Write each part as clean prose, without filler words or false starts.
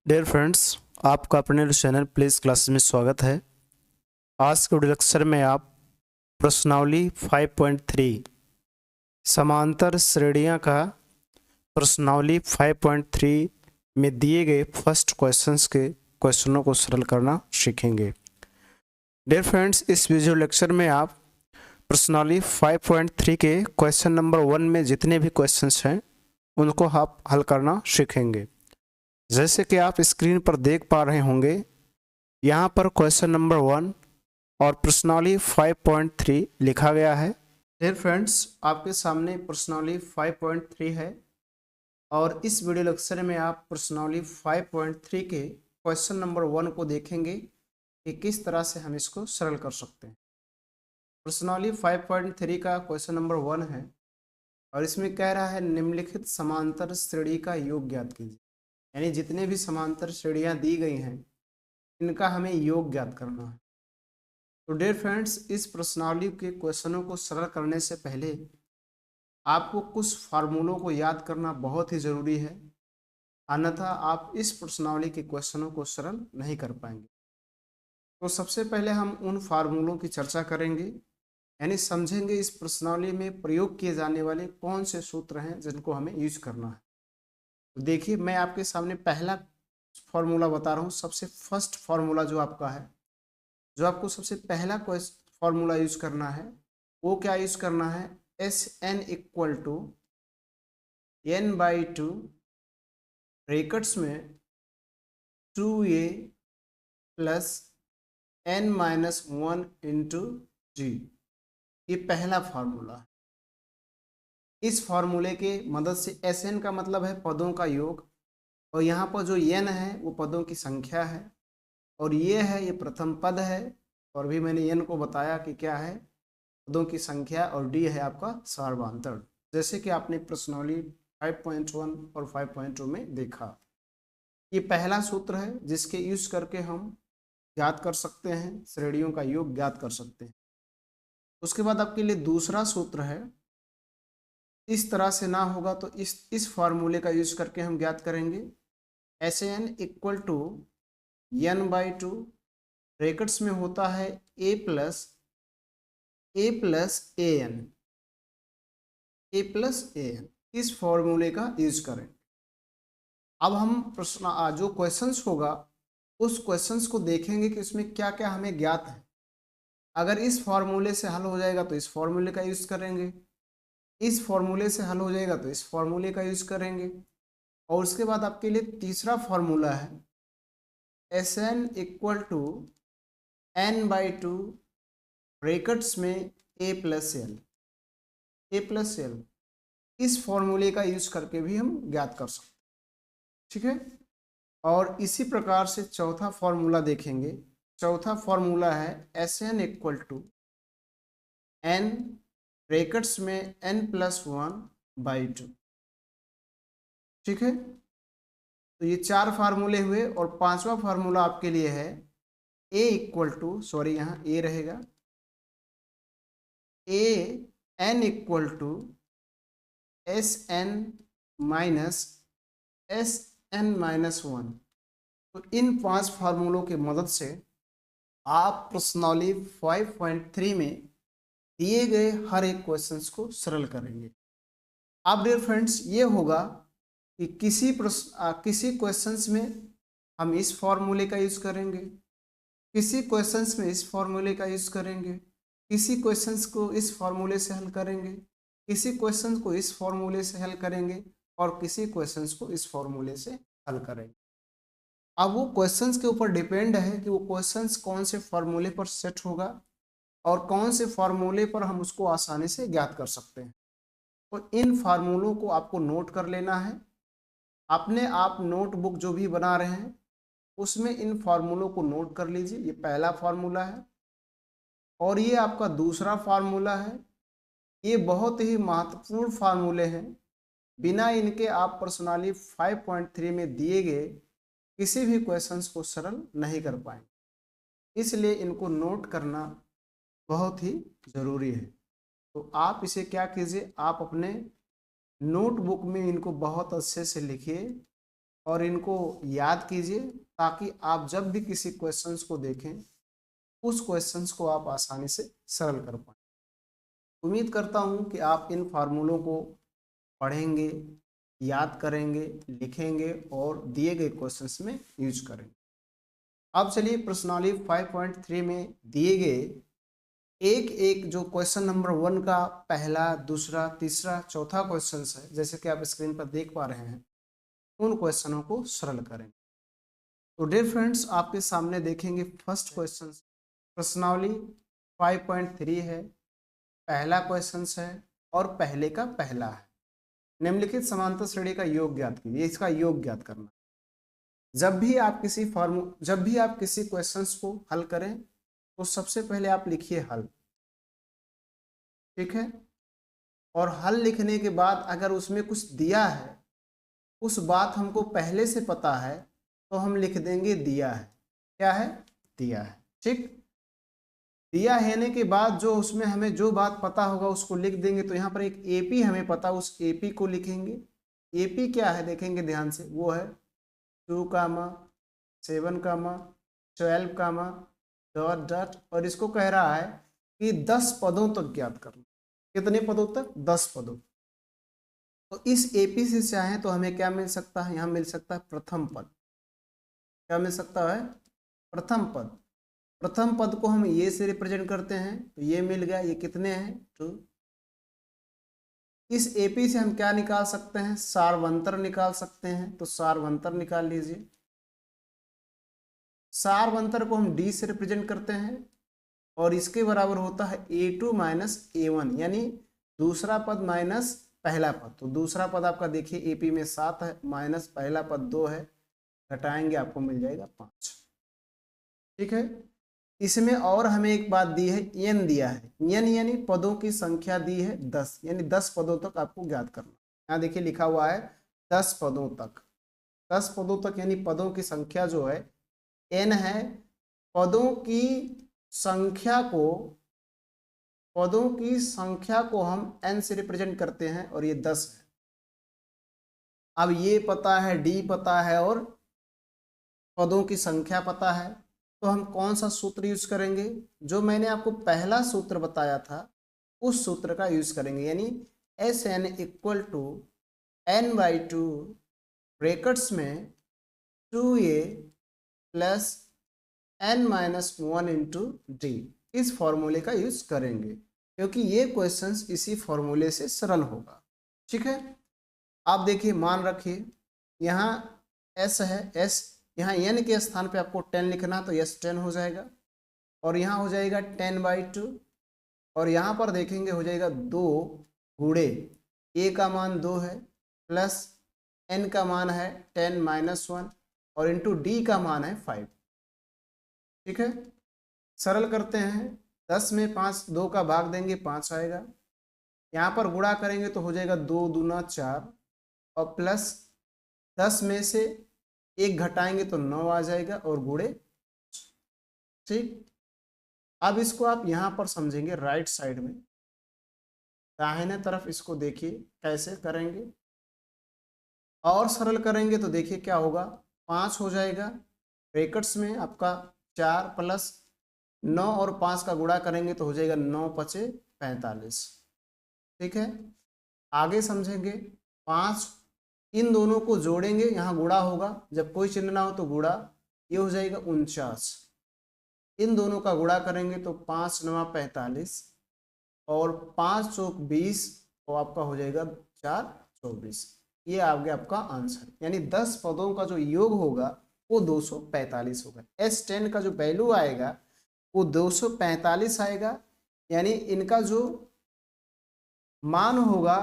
Dear friends, आपका अपने channel please classes में स्वागत है। आज के वीडियो लेक्चर में आप प्रश्नावली 5.3 समांतर श्रेणियां का प्रश्नावली 5.3 में दिए गए फर्स्ट क्वेश्चंस के क्वेश्चनों को सरल करना सीखेंगे। डियर फ्रेंड्स, इस वीडियो लेक्चर में आप प्रश्नावली 5.3 के क्वेश्चन नंबर 1 में जितने भी क्वेश्चंस हैं उनको आप हल करना सीखेंगे। जैसे कि आप स्क्रीन पर देख पा रहे होंगे, यहाँ पर क्वेश्चन नंबर 1 और प्रश्नावली 5.3 लिखा गया है। डियर फ्रेंड्स, आपके सामने प्रश्नावली 5.3 है और इस वीडियो लेक्चर में आप प्रश्नावली 5.3 के क्वेश्चन नंबर 1 को देखेंगे कि किस तरह से हम इसको सरल कर सकते हैं। प्रश्नावली 5.3 का क्वेश्चन नंबर 1 है और इसमें कह रहा है निम्नलिखित समांतर श्रेणी का योग ज्ञात कीजिए। यानी जितने भी समांतर श्रेणियां दी गई हैं इनका हमें योग ज्ञात करना है। तो डियर फ्रेंड्स, इस प्रश्नावली के क्वेश्चनों को सरल करने से पहले आपको कुछ फार्मूलों को याद करना बहुत ही ज़रूरी है, अन्यथा आप इस प्रश्नावली के क्वेश्चनों को सरल नहीं कर पाएंगे। तो सबसे पहले हम उन फार्मूलों की चर्चा करेंगे, यानी समझेंगे इस प्रश्नावली में प्रयोग किए जाने वाले कौन से सूत्र हैं जिनको हमें यूज करना है। तो देखिए, मैं आपके सामने पहला फॉर्मूला बता रहा हूँ। सबसे फर्स्ट फार्मूला जो आपका है, जो आपको सबसे पहला फॉर्मूला यूज करना है, वो क्या यूज करना है? S N equal to N by two brackets में 2a plus n minus 1 into G. ये पहला फार्मूला है। इस फार्मूले के मदद से एस एन का मतलब है पदों का योग, और यहाँ पर जो n है वो पदों की संख्या है, और ये है ये प्रथम पद है, और भी मैंने n को बताया कि क्या है, पदों की संख्या, और d है आपका सार्वधातुक, जैसे कि आपने प्रश्नावली 5.1 और 5.2 में देखा। ये पहला सूत्र है जिसके यूज करके हम ज्ञात कर सकते हैं, श्रेणियों का योग ज्ञात कर सकते हैं। उसके बाद आपके लिए दूसरा सूत्र है, इस तरह से ना होगा तो इस फार्मूले का यूज करके हम ज्ञात करेंगे। S N equal to N by two, brackets में होता है A plus A N, A plus A N. इस फॉर्मूले का यूज करें। अब हम प्रश्न जो क्वेश्चंस होगा उस क्वेश्चंस को देखेंगे कि इसमें क्या क्या हमें ज्ञात है। अगर इस फॉर्मूले से हल हो जाएगा तो इस फॉर्मूले का यूज करेंगे, इस फॉर्मूले से हल हो जाएगा तो इस फॉर्मूले का यूज करेंगे। और उसके बाद आपके लिए तीसरा फॉर्मूला है S N equal to N by two, brackets में A plus L, A plus L. इस फॉर्मूले का यूज करके भी हम ज्ञात कर सकते हैं। ठीक है, और इसी प्रकार से चौथा फॉर्मूला देखेंगे। चौथा फॉर्मूला है S N equal to N, brackets में एन प्लस 1 बाई टू। ठीक है, तो ये चार फार्मूले हुए, और पांचवा फार्मूला आपके लिए है ए इक्वल टू, सॉरी यहाँ ए रहेगा, a n equal to S n minus S n minus 1। तो इन पांच फार्मूलों की मदद से आप प्रश्नावली 5.3 में दिए गए हर एक क्वेश्चंस को सरल करेंगे। अब डियर फ्रेंड्स, ये होगा कि किसी क्वेश्चंस में हम इस फॉर्मूले का यूज करेंगे, किसी क्वेश्चंस में इस फॉर्मूले का यूज करेंगे, किसी क्वेश्चंस को इस फॉर्मूले से हल करेंगे, किसी क्वेश्चन को इस फॉर्मूले से हल करेंगे, और किसी क्वेश्चंस को इस फॉर्मूले से हल करेंगे। अब वो क्वेश्चंस के ऊपर डिपेंड है कि वो क्वेश्चंस कौन से फॉर्मूले पर सेट होगा और कौन से फॉर्मूले पर हम उसको आसानी से ज्ञात कर सकते हैं। तो इन फार्मूलों को आपको नोट कर लेना है। अपने आप नोटबुक जो भी बना रहे हैं उसमें इन फार्मूलों को नोट कर लीजिए। ये पहला फार्मूला है, और ये आपका दूसरा फार्मूला है। ये बहुत ही महत्वपूर्ण फार्मूले हैं, बिना इनके आप प्रश्नावली 5.3 में दिए गए किसी भी क्वेश्चंस को सरल नहीं कर पाएंगे, इसलिए इनको नोट करना बहुत ही ज़रूरी है। तो आप इसे क्या कीजिए, आप अपने नोटबुक में इनको बहुत अच्छे से लिखिए, और इनको याद कीजिए ताकि आप जब भी किसी क्वेश्चंस को देखें उस क्वेश्चंस को आप आसानी से सरल कर पाएं। उम्मीद करता हूं कि आप इन फार्मूलों को पढ़ेंगे, याद करेंगे, लिखेंगे और दिए गए क्वेश्चंस में यूज करेंगे। अब चलिए प्रश्नावली 5.3 में दिए गए एक एक जो क्वेश्चन नंबर 1 का पहला, दूसरा, तीसरा, चौथा क्वेश्चन है, जैसे कि आप स्क्रीन पर देख पा रहे हैं, उन क्वेश्चनों को सरल करेंगे। तो डियर फ्रेंड्स, आपके सामने देखेंगे फर्स्ट क्वेश्चन प्रश्नावली 5.3 है, पहला क्वेश्चन है और पहले का पहला है। निम्नलिखित समांतर श्रेणी का योग ज्ञात कीजिए। इसका योग ज्ञात करना। जब भी आप किसी क्वेश्चंस को हल करें तो सबसे पहले आप लिखिए हल, ठीक है। और हल लिखने के बाद अगर उसमें कुछ दिया है, उस बात हमको पहले से पता है, तो हम लिख देंगे दिया है। क्या है? दिया है, ठीक। दिया है के बाद जो उसमें हमें जो बात पता होगा उसको लिख देंगे। तो यहाँ पर एक एपी हमें पता, उस एपी को लिखेंगे। एपी क्या है देखेंगे ध्यान से, वो है 2, 7, 12, डॉट डॉट, और इसको कह रहा है कि 10 पदों तक ज्ञात करना। कितने पदों तक? 10 पदों। तो इस एपी से चाहें तो हमें क्या मिल सकता है? यहाँ मिल सकता है प्रथम पद। क्या मिल सकता है? प्रथम पद। प्रथम पद को हम ये से रिप्रेजेंट करते हैं, तो ये मिल गया। ये कितने हैं? 2। इस एपी से हम क्या निकाल सकते हैं? सार्वंतर निकाल सकते हैं। तो सार्वंतर निकाल लीजिए। सार्वंतर को हम डी से रिप्रेजेंट करते हैं और इसके बराबर होता है A2 माइनस A1, यानी दूसरा पद माइनस पहला पद। तो दूसरा पद आपका देखिए एपी में 7 है, माइनस पहला पद 2 है, घटाएंगे आपको मिल जाएगा 5, ठीक है। इसमें और हमें एक बात दी है, एन दिया है। एन यानी पदों की संख्या दी है 10, यानी 10 पदों तक आपको ज्ञात करना। यहाँ देखिए लिखा हुआ है 10 पदों तक। 10 पदों तक यानी पदों की संख्या जो है एन है। पदों की संख्या को हम एन से रिप्रेजेंट करते हैं और ये 10 है। अब ये पता है, डी पता है और पदों की संख्या पता है, तो हम कौन सा सूत्र यूज करेंगे? जो मैंने आपको पहला सूत्र बताया था उस सूत्र का यूज करेंगे, यानी S N equal to n/2 brackets में 2a plus n-1 into D. इस फॉर्मूले का यूज करेंगे क्योंकि ये क्वेश्चंस इसी फॉर्मूले से सरल होगा, ठीक है। आप देखिए, मान रखिए यहाँ s है, s यहाँ n के स्थान पे आपको 10 लिखना, तो s 10 हो जाएगा और यहाँ हो जाएगा 10/2 और यहाँ पर देखेंगे हो जाएगा 2 गुणे a का मान 2 है प्लस n का मान है 10-1 और इंटू d का मान है 5, ठीक है। सरल करते हैं। 10 में 5 2 का भाग देंगे 5 आएगा। यहाँ पर गुणा करेंगे तो हो जाएगा 2 दूना 4 और प्लस 10 में से 1 घटाएंगे तो 9 आ जाएगा और गुणे, ठीक। अब इसको आप यहाँ पर समझेंगे राइट साइड में, दाहिने तरफ इसको देखिए कैसे करेंगे और सरल करेंगे तो देखिए क्या होगा। 5 हो जाएगा ब्रैकेट्स में आपका 4 प्लस 9 और 5 का गुणा करेंगे तो हो जाएगा 9×5 = 45, ठीक है। आगे समझेंगे। 5 इन दोनों को जोड़ेंगे, यहाँ गुणा होगा, जब कोई चिन्ह ना हो तो गुणा, ये हो जाएगा 49। इन दोनों का गुणा करेंगे तो 5×9 = 45 और 5 चौक 20 तो आपका हो जाएगा 4 24। ये आ गया आपका आंसर, यानी 10 पदों का जो योग होगा वो 245 होगा। S10 का जो वैल्यू आएगा वो 245 आएगा, यानी इनका जो मान होगा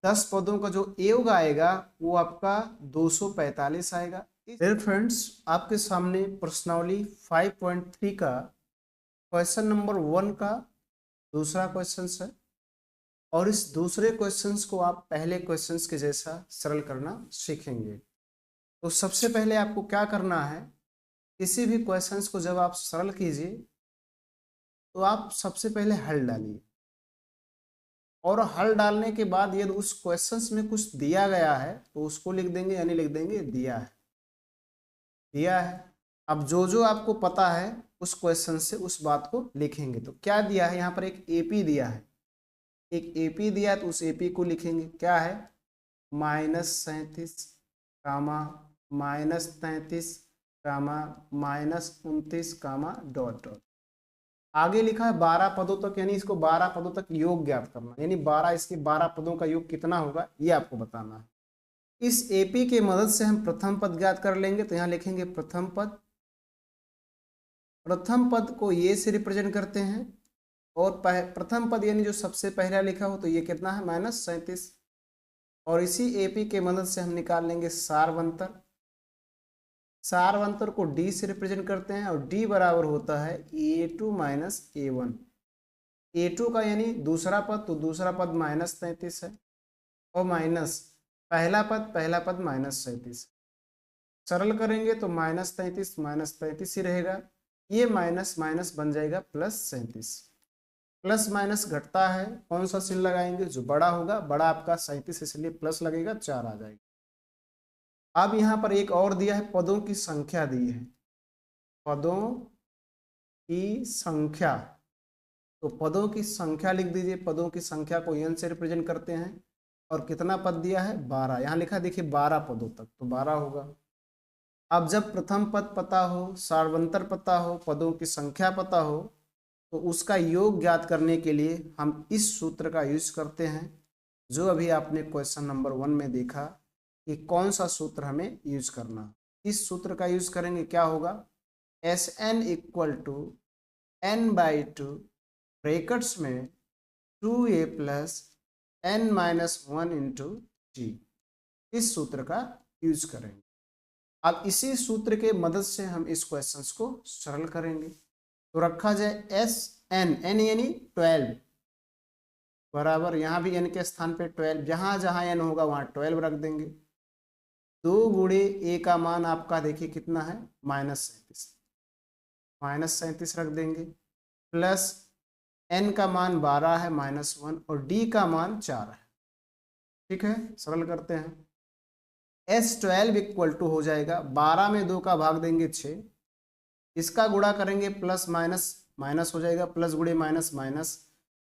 10 पदों का जो योग आएगा वो आपका 245 आएगा। फिर फ्रेंड्स, आपके सामने प्रश्नावली 5.3 का क्वेश्चन नंबर 1 का दूसरा क्वेश्चन है और इस दूसरे क्वेश्चंस को आप पहले क्वेश्चंस के जैसा सरल करना सीखेंगे। तो सबसे पहले आपको क्या करना है, किसी भी क्वेश्चंस को जब आप सरल कीजिए तो आप सबसे पहले हल डालिए और हल डालने के बाद यदि उस क्वेश्चंस में कुछ दिया गया है तो उसको लिख देंगे, यानी लिख देंगे दिया है। दिया है। अब जो जो आपको पता है उस क्वेश्चन से उस बात को लिखेंगे। तो क्या दिया है यहाँ पर, एक एपी दिया है, एक एपी दिया है तो उस एपी को लिखेंगे। क्या है, -37 कामा -33 कामा -29 कामा डॉट डॉट। आगे लिखा है 12 पदों तक, यानी इसको 12 पदों तक योग ज्ञात करना, यानी 12 इसके 12 पदों का योग कितना होगा ये आपको बताना है। इस एपी के मदद से हम प्रथम पद ज्ञात कर लेंगे। तो यहाँ लिखेंगे प्रथम पद, प्रथम पद को ये से रिप्रेजेंट करते हैं, और प्रथम पद यानी जो सबसे पहला लिखा हो तो ये कितना है -37। और इसी एपी के मदद से हम निकाल लेंगे सारवंतर। सारवंतर को डी से रिप्रेजेंट करते हैं, और डी बराबर होता है A2 - A1। A2 का यानी दूसरा पद, तो दूसरा पद -33 है, और माइनस पहला पद -37। सरल करेंगे तो -33 ही रहेगा, ये माइनस माइनस बन जाएगा +37। प्लस माइनस घटता है, कौन सा चिन्ह लगाएंगे, जो बड़ा होगा, बड़ा आपका 37 इसलिए प्लस लगेगा, 4 आ जाएगा। अब यहाँ पर एक और दिया है, पदों की संख्या दी है, पदों की संख्या। तो पदों की संख्या लिख दीजिए, पदों की संख्या को n से रिप्रेजेंट करते हैं, और कितना पद दिया है 12, यहाँ लिखा देखिए 12 पदों तक, तो 12 होगा। अब जब प्रथम पद पता हो, सार्वंतर पता हो, पदों की संख्या पता हो, तो उसका योग ज्ञात करने के लिए हम इस सूत्र का यूज करते हैं, जो अभी आपने क्वेश्चन नंबर 1 में देखा कि कौन सा सूत्र हमें यूज करना। इस सूत्र का यूज करेंगे, क्या होगा, Sn = n/2 ब्रैकेट्स में 2a + n-1 × g, इस सूत्र का यूज करेंगे। अब इसी सूत्र के मदद से हम इस क्वेश्चंस को सरल करेंगे। तो रखा जाए Sn, n यानी 12 बराबर, यहाँ भी n के स्थान पे 12, जहाँ जहाँ n होगा वहाँ 12 रख देंगे। 2 × a का मान आपका देखिए कितना है, -37 रख देंगे, प्लस n का मान 12 है -1, और d का मान 4 है। ठीक है, सरल करते हैं। S12 = हो जाएगा, 12 में 2 का भाग देंगे 6, इसका गुणा करेंगे प्लस माइनस माइनस हो जाएगा, प्लस गुणे माइनस माइनस,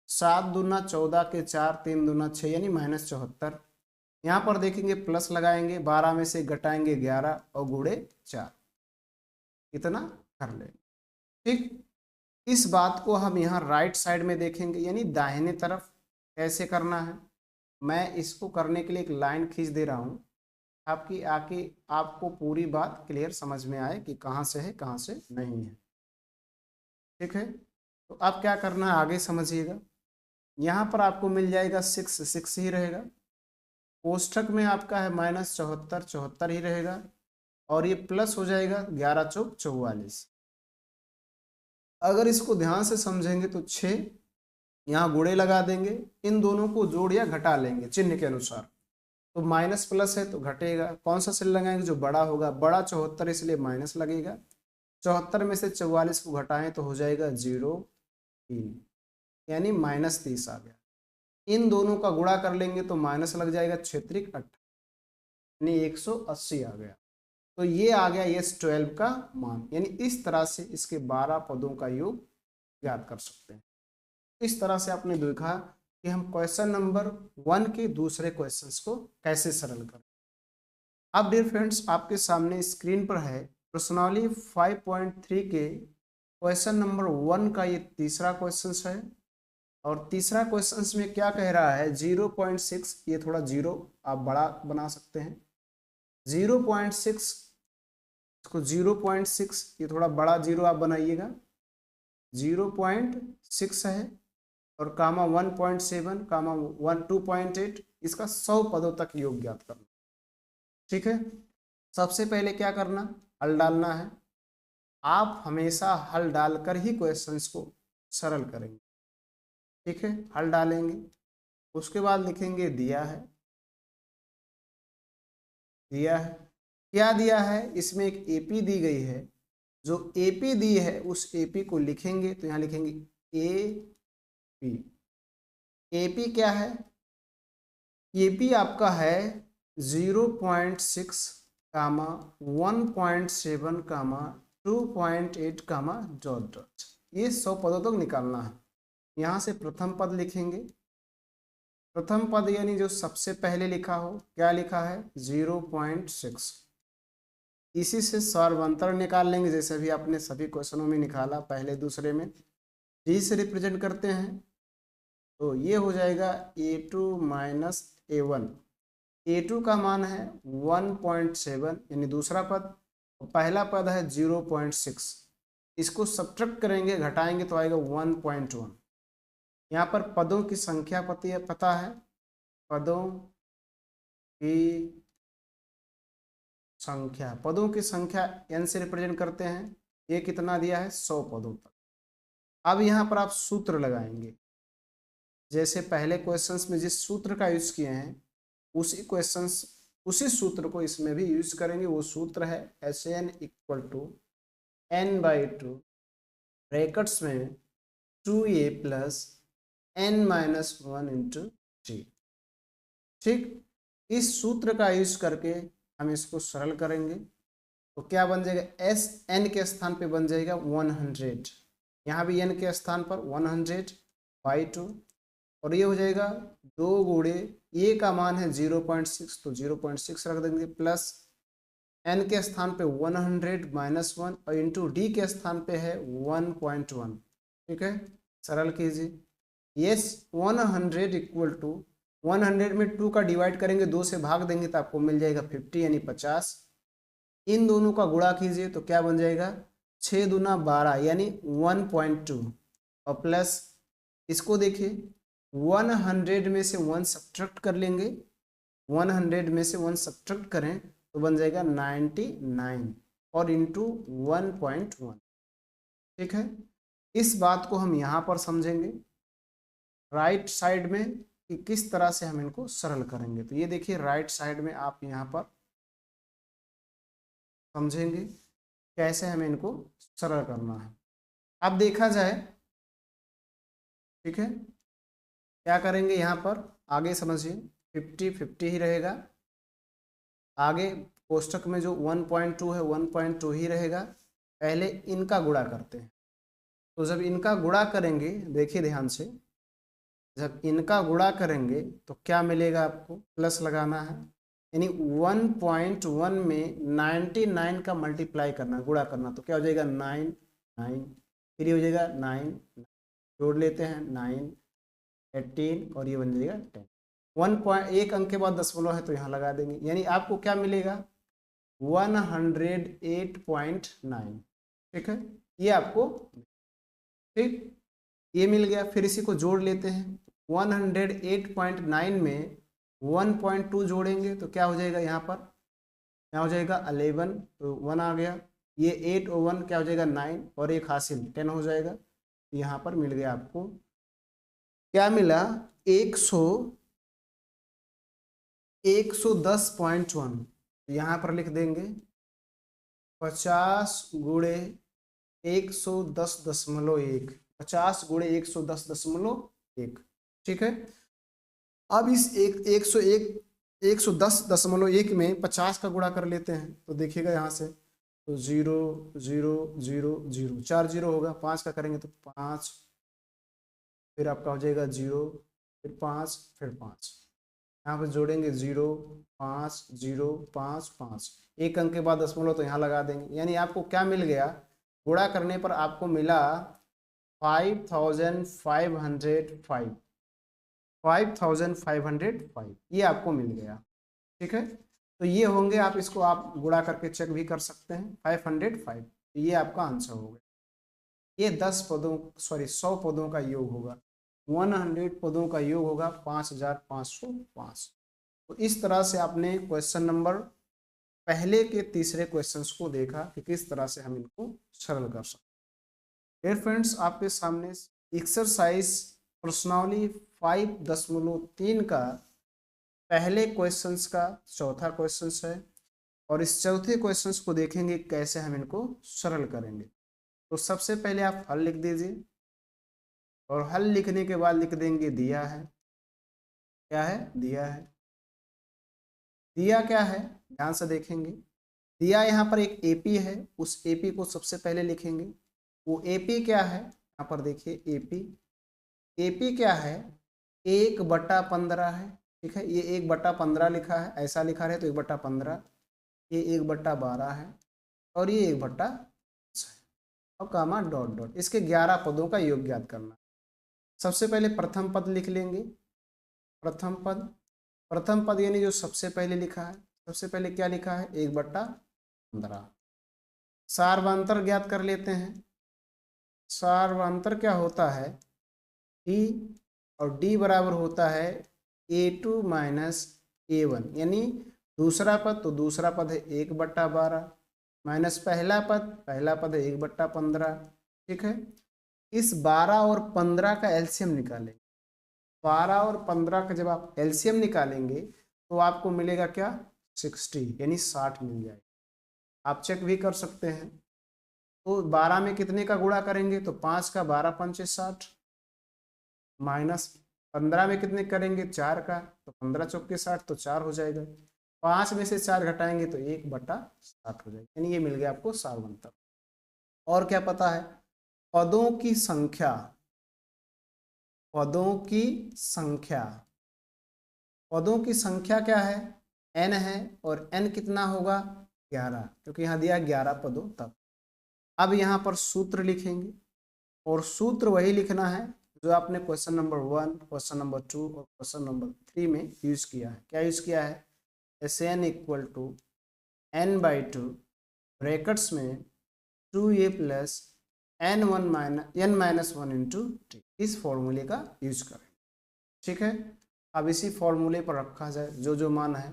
7 दूना 14 के 4, 3 दूना 6 यानी -74। यहाँ पर देखेंगे प्लस लगाएंगे, 12 में से घटाएंगे 11 और गुणे 4, इतना कर लेंगे। ठीक, इस बात को हम यहाँ राइट साइड में देखेंगे, यानी दाहिने तरफ कैसे करना है। मैं इसको करने के लिए एक लाइन खींच दे रहा हूँ, आपकी आके आपको पूरी बात क्लियर समझ में आए कि कहाँ से है कहाँ से नहीं है। ठीक है, तो अब क्या करना है आगे समझिएगा। यहाँ पर आपको मिल जाएगा 6 ही रहेगा, कोष्ठक में आपका है -74 ही रहेगा, और ये प्लस हो जाएगा 11 चौक 44। अगर इसको ध्यान से समझेंगे तो 6 यहाँ गुणे लगा देंगे, इन दोनों को जोड़ या घटा लेंगे चिन्ह के अनुसार, तो माइनस प्लस है तो घटेगा, कौन सा चिन्ह लगाएंगे, जो बड़ा होगा, बड़ा 74 इसलिए माइनस लगेगा, 74 में से 44 को घटाएं तो हो जाएगा 0.3, यानी -30 आ गया। इन दोनों का गुणा कर लेंगे तो माइनस लग जाएगा, 6×3 = 8 यानी 180 आ गया। तो ये आ गया S12 का मान, यानी इस तरह से इसके 12 पदों का योग ज्ञात कर सकते हैं। इस तरह से आपने देखा कि हम क्वेश्चन नंबर 1 के दूसरे क्वेश्चंस को कैसे सरल करें। अब डियर फ्रेंड्स, आपके सामने स्क्रीन पर है प्रश्नावली 5.3 के क्वेश्चन नंबर 1 का ये तीसरा क्वेश्चन है। और तीसरा क्वेश्चन में क्या कह रहा है, 0.6, ये थोड़ा 0 आप बड़ा बना सकते हैं, 0.6, इसको 0.6, ये थोड़ा बड़ा 0 आप बनाइएगा, 0.6 है, और कामा 1.7 कामा 2.8, इसका 100 पदों तक योग ज्ञात करना। ठीक है, सबसे पहले क्या करना, हल डालना है। आप हमेशा हल डालकर ही क्वेश्चंस को सरल करेंगे। ठीक है, हल डालेंगे, उसके बाद लिखेंगे दिया है, दिया है, क्या दिया है, इसमें एक एपी दी गई है, जो एपी दी है उस एपी को लिखेंगे, तो यहाँ लिखेंगे एपी। एपी क्या है, एपी आपका है 0.6 कामा 1.7 कामा 2.8 कामा डॉट डॉट, ये 100 पदों तक निकालना है। यहाँ से प्रथम पद लिखेंगे। प्रथम पद यानी जो सबसे पहले लिखा हो, क्या लिखा है 0.6। इसी से सर्वांतर निकाल लेंगे, जैसे भी आपने सभी क्वेश्चनों में निकाला, पहले दूसरे में जी से रिप्रेजेंट करते हैं। तो ये हो जाएगा A2 माइनस A1। A2 का मान है 1.7 यानी दूसरा पद, पहला पद है 0.6। इसको सब्ट्रैक्ट करेंगे, घटाएंगे तो आएगा 1.1। यहाँ पर पदों की संख्या पता है, पदों की संख्या n से रिप्रेजेंट करते हैं। ये कितना दिया है 100 पदों तक। अब यहाँ पर आप सूत्र लगाएंगे, जैसे पहले क्वेश्चंस में जिस सूत्र का यूज किए हैं उसी सूत्र को इसमें भी यूज करेंगे। वो सूत्र है SN equal to n/2 brackets में 2a plus n-1 into g। ठीक, इस सूत्र का यूज करके हम इसको सरल करेंगे तो क्या बन जाएगा, एस n के स्थान पे बन जाएगा 100, यहाँ भी n के स्थान पर 100/2, और ये हो जाएगा 2 गुणे a का मान है 0.6 तो 0.6 रख देंगे, प्लस n के स्थान पे 100-1 और इंटू d के स्थान पे है 1.1। ठीक है, सरल कीजिए। यस 100 इक्वल टू 100 में 2 का डिवाइड करेंगे, 2 से भाग देंगे तो आपको मिल जाएगा 50 यानी 50। इन दोनों का गुणा कीजिए तो क्या बन जाएगा 6 दूना 12 यानी 1.2, और प्लस इसको देखिए 100 में से 1 सब्ट्रैक्ट कर लेंगे, 100 में से 1 सब्ट्रैक्ट करें तो बन जाएगा 99 और इंटू 1.1। ठीक है, इस बात को हम यहाँ पर समझेंगे राइट साइड में कि किस तरह से हम इनको सरल करेंगे। तो ये देखिए राइट साइड में आप यहाँ पर समझेंगे कैसे हमें इनको सरल करना है। अब देखा जाए, ठीक है, क्या करेंगे यहाँ पर आगे समझिए, 50-50 ही रहेगा। आगे कोष्टक में जो 1.2 है 1.2 ही रहेगा। पहले इनका गुणा करते हैं, तो जब इनका गुणा करेंगे देखिए ध्यान से, जब इनका गुणा करेंगे तो क्या मिलेगा, आपको प्लस लगाना है, यानी 1.1 में 99 का मल्टीप्लाई करना, गुणा करना, तो क्या हो जाएगा 9 9, फिर हो जाएगा 9 जोड़ लेते हैं 9 18 और ये बन जाएगा 10। 1 अंक के बाद दशमलव है तो यहाँ लगा देंगे, यानी आपको क्या मिलेगा 108.9। ठीक है, ये आपको, ठीक, ये मिल गया। फिर इसी को जोड़ लेते हैं, 108.9 में 1.2 जोड़ेंगे तो क्या हो जाएगा, यहाँ पर क्या हो जाएगा 11, तो 1 आ गया, ये 8 और 1 क्या हो जाएगा 9 और एक हासिल 10 हो जाएगा। यहाँ पर मिल गया आपको, क्या मिला 110.1। यहाँ पर लिख देंगे 50 गुणे 110.1, 50 गुणे 110.1। ठीक है, अब इस 110.1 में 50 का गुणा कर लेते हैं तो देखिएगा यहाँ से, तो 0 0 0 0 4 0 होगा, 5 का करेंगे तो 5, फिर आपका हो जाएगा 0, फिर 5, फिर 5, यहाँ पर जोड़ेंगे 0 5 0 5 5, एक अंक के बाद दशमलव तो यहाँ लगा देंगे, यानी आपको क्या मिल गया, गुणा करने पर आपको मिला 5505 ये आपको मिल गया। ठीक है, तो ये होंगे, आप इसको आप गुणा करके चेक भी कर सकते हैं, 505, तो ये आपका आंसर होगा। ये 100 पदों का योग होगा, 100 पदों का योग होगा 5505। तो इस तरह से आपने क्वेश्चन नंबर पहले के तीसरे क्वेश्चंस को देखा कि किस तरह से हम इनको सरल कर सकते हैं। डियर फ्रेंड्स, आपके सामने एक्सरसाइज प्रश्नावली 5.3 का पहले क्वेश्चंस का चौथा क्वेश्चंस है, और इस चौथे क्वेश्चंस को देखेंगे कैसे हम इनको सरल करेंगे। तो सबसे पहले आप हल लिख दीजिए, और हल लिखने के बाद लिख देंगे दिया है। क्या है, दिया है। दिया क्या है, ध्यान से देखेंगे, दिया यहाँ पर एक एपी है, उस एपी को सबसे पहले लिखेंगे। वो एपी क्या है, यहाँ पर देखिए एपी, एपी क्या है, 1/15 है। ठीक है, ये 1/15 लिखा है, ऐसा लिखा है तो 1/15, ये 1/12 है और ये 1/, और कामा डॉट डॉट, इसके 11 पदों का योग ज्ञात करना। सबसे पहले प्रथम पद लिख लेंगे, प्रथम पद, प्रथम पद यानी जो सबसे पहले लिखा है, सबसे पहले क्या लिखा है 1/15। सार्वंतर ज्ञात कर लेते हैं। सार्वंतर क्या होता है, डी, और डी बराबर होता है A2 माइनस A1, यानी दूसरा पद तो दूसरा पद है 1/12 माइनस पहला पद है 1/15। ठीक है, इस 12 और 15 का एलसीएम निकालेंगे। 12 और 15 का जब आप एलसीएम निकालेंगे तो आपको मिलेगा क्या, 60, यानी 60 मिल जाएगा। आप चेक भी कर सकते हैं। तो 12 में कितने का गुणा करेंगे, तो 5 का 12 पंचे 60, माइनस 15 में कितने करेंगे 4 का, तो 15 चौके 60, तो 4 हो जाएगा। 5 में से 4 घटाएंगे तो 1/60 हो जाएगा, यानी ये मिल गया आपको सार्वंतर। और क्या पता है, पदों की संख्या, पदों की संख्या, पदों की संख्या क्या है, n है, और n कितना होगा 11, क्योंकि यहाँ दिया 11 पदों तक। अब यहाँ पर सूत्र लिखेंगे, और सूत्र वही लिखना है जो आपने क्वेश्चन नंबर 1, क्वेश्चन नंबर 2 और क्वेश्चन नंबर 3 में यूज किया है। क्या यूज किया है, Sn equal to n/2 brackets में 2a plus n-1 into t, इस फॉर्मूले का यूज करें। ठीक है, अब इसी फॉर्मूले पर रखा जाए जो जो मान है,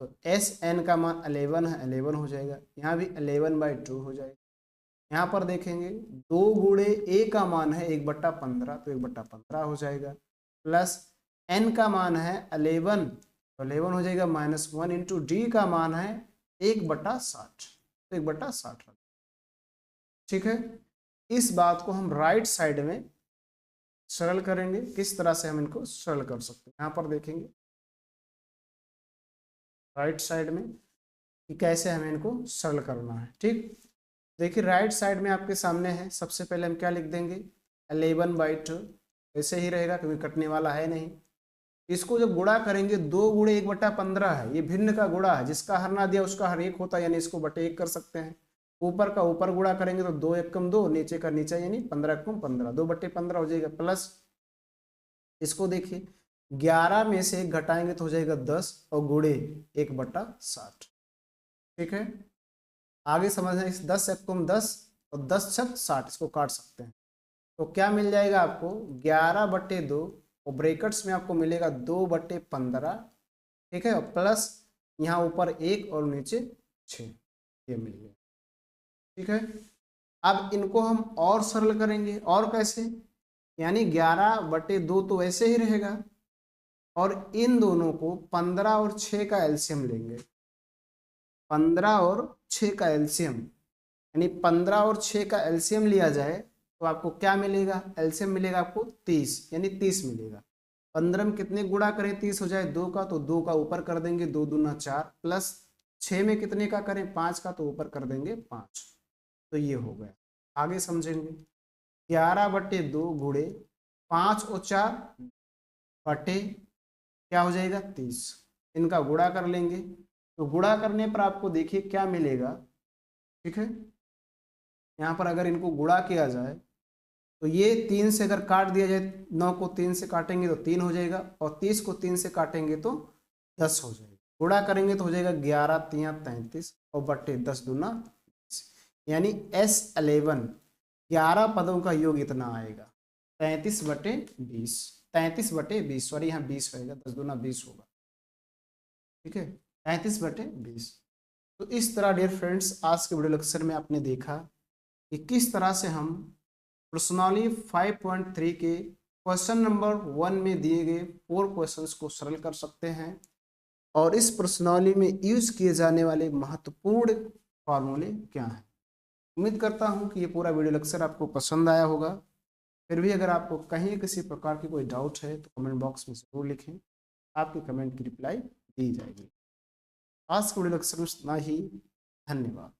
तो Sn का मान 11 है, 11 हो जाएगा, यहाँ भी 11/2 हो जाएगा। यहाँ पर देखेंगे 2 गुणे a का मान है 1/15, तो 1/15 हो जाएगा, प्लस n का मान है 11, तो 11 हो जाएगा, -1 इंटू डी का मान है 1/60, तो 1/60। ठीक है, इस बात को हम राइट साइड में सरल करेंगे। किस तरह से हम इनको सरल कर सकते हैं, यहाँ पर देखेंगे राइट साइड में कि कैसे हमें इनको सरल करना है। ठीक, देखिए राइट साइड में आपके सामने है, सबसे पहले हम क्या लिख देंगे 11/2, ऐसे ही रहेगा क्योंकि कटने वाला है नहीं। इसको जब गुणा करेंगे 2 गुणे 1/15 है, ये भिन्न का गुणा है, जिसका हर ना दिया उसका हर 1 होता है, यानी इसको बटे 1 कर सकते हैं। ऊपर का ऊपर गुणा करेंगे तो 2 एकम 2, नीचे का नीचा, यानी 15 एकम 15, 2/15 हो जाएगा, प्लस इसको देखिए 11 में से 1 घटाएंगे तो हो जाएगा 10, और गुणे 1/60। ठीक है, आगे समझना, इस 10 एकम 10 और 10 छक 60, इसको काट सकते हैं, तो क्या मिल जाएगा आपको 11/2, और ब्रैकेट्स में आपको मिलेगा 2/15। ठीक है, और प्लस यहाँ ऊपर 1 और नीचे 6, ये मिल गया। ठीक है, अब इनको हम और सरल करेंगे, और कैसे, यानी 11/2 तो ऐसे ही रहेगा, और इन दोनों को 15 और 6 का एलसीएम लेंगे। 15 और 6 का एलसीएम, यानी 15 और 6 का एलसीएम लिया जाए तो आपको क्या मिलेगा, एलसीएम मिलेगा आपको 30, यानी 30 मिलेगा। 15 में कितने गुणा करें 30 हो जाए 2 का, तो 2 का ऊपर कर देंगे, 2 दूना 4, प्लस 6 में कितने का करें 5 का, तो ऊपर कर देंगे 5, तो ये हो गया। आगे समझेंगे 11/2 गुणे 5 और 4 बटे क्या हो जाएगा 30, इनका गुणा कर लेंगे, तो गुणा करने पर आपको देखिए क्या मिलेगा। ठीक है, यहाँ पर अगर इनको गुणा किया जाए तो ये 3 से अगर काट दिया जाए, 9 को 3 से काटेंगे तो 3 हो जाएगा, और 30 को 3 से काटेंगे तो 10 हो जाएगा। गुणा करेंगे तो हो जाएगा 11×3 33, और बट्टे 10 दूना 20, यानी S11 11 पदों का योग इतना आएगा 33/20, 33/20, सॉरी यहाँ 20 रहेगा, 10 दूना 20 होगा। ठीक है, 33/20। तो इस तरह डियर फ्रेंड्स आज के वीडियो लेक्चर में आपने देखा कि किस तरह से हम प्रश्नावली 5.3 के क्वेश्चन नंबर 1 में दिए गए 4 क्वेश्चंस को सरल कर सकते हैं, और इस प्रश्नावली में यूज किए जाने वाले महत्वपूर्ण फॉर्मूले क्या हैं। उम्मीद करता हूं कि ये पूरा वीडियो लेक्चर आपको पसंद आया होगा। फिर भी अगर आपको कहीं किसी प्रकार की कोई डाउट है तो कमेंट बॉक्स में ज़रूर लिखें, आपके कमेंट की रिप्लाई दी जाएगी। आज के वीडियो लेक्चर में इतना ही। धन्यवाद।